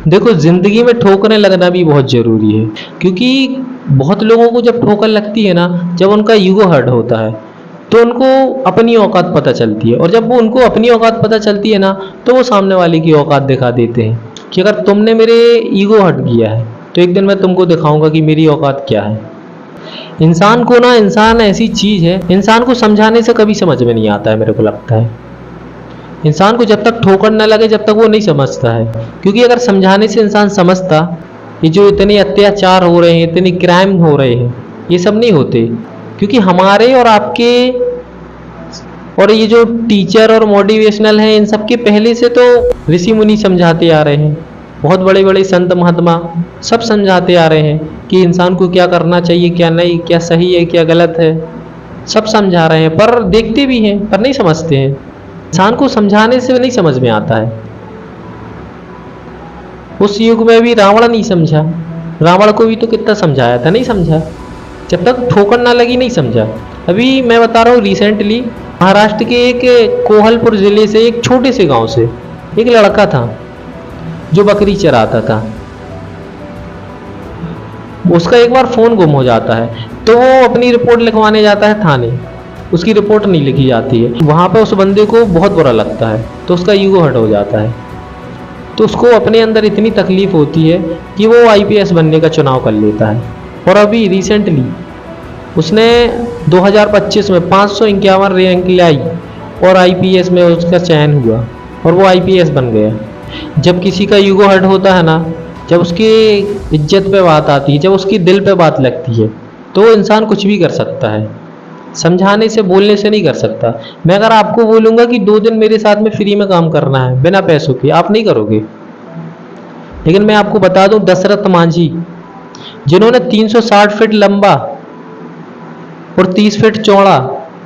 देखो, ज़िंदगी में ठोकरें लगना भी बहुत ज़रूरी है, क्योंकि बहुत लोगों को जब ठोकर लगती है ना, जब उनका ईगो हर्ट होता है, तो उनको अपनी औकात पता चलती है, और जब वो उनको अपनी औकात पता चलती है ना, तो वो सामने वाले की औकात दिखा देते हैं कि अगर तुमने मेरे ईगो हर्ट किया है, तो एक दिन मैं तुमको दिखाऊंगा कि मेरी औकात क्या है। इंसान को ना, इंसान ऐसी चीज़ है, इंसान को समझाने से कभी समझ में नहीं आता है, मेरे को लगता है। इंसान को जब तक ठोकर न लगे, जब तक वो नहीं समझता है। क्योंकि अगर समझाने से इंसान समझता, ये जो इतने अत्याचार हो रहे हैं, इतने क्राइम हो रहे हैं, ये सब नहीं होते। क्योंकि हमारे और आपके और ये जो टीचर और मोटिवेशनल हैं, इन सब के पहले से तो ऋषि मुनि समझाते आ रहे हैं, बहुत बड़े बड़े संत महात्मा सब समझाते आ रहे हैं कि इंसान को क्या करना चाहिए, क्या नहीं, क्या सही है, क्या गलत है, सब समझा रहे हैं। पर देखते भी हैं, पर नहीं समझते हैं। इंसान को समझाने से नहीं समझ में आता है। उस युग में भी रावण नहीं समझा, रावण को भी तो कितना समझाया था, नहीं समझा। जब तक ठोकर ना लगी नहीं समझा। अभी मैं बता रहा हूँ, रिसेंटली महाराष्ट्र के एक कोहलपुर जिले से, एक छोटे से गांव से एक लड़का था जो बकरी चराता था। उसका एक बार फोन गुम हो जाता है, तो वो अपनी रिपोर्ट लिखवाने जाता है थाने। उसकी रिपोर्ट नहीं लिखी जाती है। वहाँ पे उस बंदे को बहुत बुरा लगता है, तो उसका ईगो हर्ट हो जाता है। तो उसको अपने अंदर इतनी तकलीफ होती है कि वो आईपीएस बनने का चुनाव कर लेता है। और अभी रिसेंटली उसने 2025 में 551 रैंक लाई और आईपीएस में उसका चयन हुआ और वो आईपीएस बन गया। जब किसी का ईगो हर्ट होता है ना, जब उसकी इज्जत पे बात आती है, जब उसकी दिल पे बात लगती है, तो वो इंसान कुछ भी कर सकता है। समझाने से, बोलने से नहीं कर सकता। मैं अगर आपको बोलूँगा कि 2 दिन मेरे साथ में फ्री में काम करना है बिना पैसों के, आप नहीं करोगे। लेकिन मैं आपको बता दूं, दशरथ मांझी, जिन्होंने 360 फीट लंबा और 30 फीट चौड़ा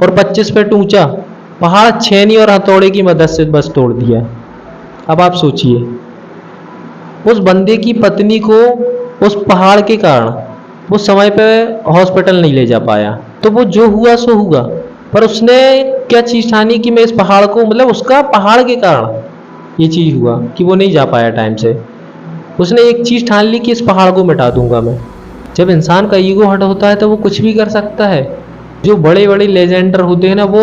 और 25 फीट ऊंचा पहाड़ छेनी और हथौड़े की मदद से बस तोड़ दिया। अब आप सोचिए, उस बंदे की पत्नी को उस पहाड़ के कारण वो समय पे हॉस्पिटल नहीं ले जा पाया, तो वो जो हुआ सो हुआ। पर उसने क्या चीज ठानी कि मैं इस पहाड़ को, मतलब उसका पहाड़ के कारण ये चीज हुआ कि वो नहीं जा पाया टाइम से। उसने एक चीज ठान ली कि इस पहाड़ को मिटा दूंगा मैं। जब इंसान का ईगो हट होता है तो वो कुछ भी कर सकता है। जो बड़े बड़े लेजेंडर होते हैं ना, वो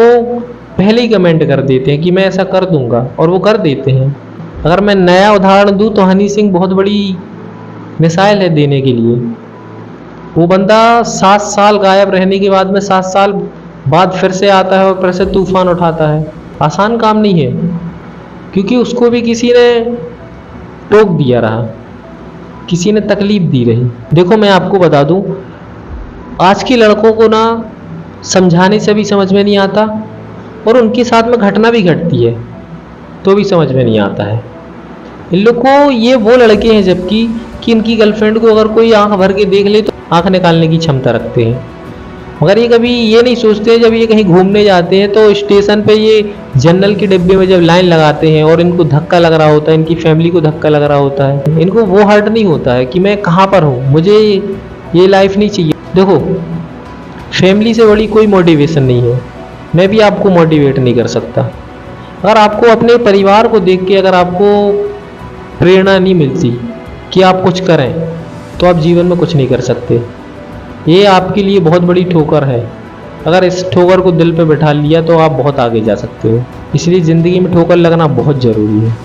पहले ही कमेंट कर देते हैं कि मैं ऐसा कर दूंगा, और वो कर देते हैं। अगर मैं नया उदाहरण दूं तो हनी सिंह बहुत बड़ी मिसाइल है देने के लिए। वो बंदा 7 साल गायब रहने के बाद में 7 साल बाद फिर से आता है और फिर से तूफान उठाता है। आसान काम नहीं है, क्योंकि उसको भी किसी ने टोक दिया रहा, किसी ने तकलीफ दी रही। देखो, मैं आपको बता दूं, आज के लड़कों को ना समझाने से भी समझ में नहीं आता, और उनके साथ में घटना भी घटती है तो भी समझ में नहीं आता है। इन लोग को, ये वो लड़के हैं जबकि कि इनकी गर्लफ्रेंड को अगर कोई आंख भर के देख ले तो आंख निकालने की क्षमता रखते हैं। मगर ये कभी ये नहीं सोचते, जब ये कहीं घूमने जाते हैं तो स्टेशन पे ये जनरल के डिब्बे में जब लाइन लगाते हैं और इनको धक्का लग रहा होता है, इनकी फैमिली को धक्का लग रहा होता है, इनको वो हर्ट नहीं होता है कि मैं कहाँ पर हूँ, मुझे ये लाइफ नहीं चाहिए। देखो, फैमिली से बड़ी कोई मोटिवेशन नहीं है। मैं भी आपको मोटिवेट नहीं कर सकता। अगर आपको अपने परिवार को देख के अगर आपको प्रेरणा नहीं मिलती कि आप कुछ करें, तो आप जीवन में कुछ नहीं कर सकते। ये आपके लिए बहुत बड़ी ठोकर है। अगर इस ठोकर को दिल पे बिठा लिया तो आप बहुत आगे जा सकते हो। इसलिए ज़िंदगी में ठोकर लगना बहुत ज़रूरी है।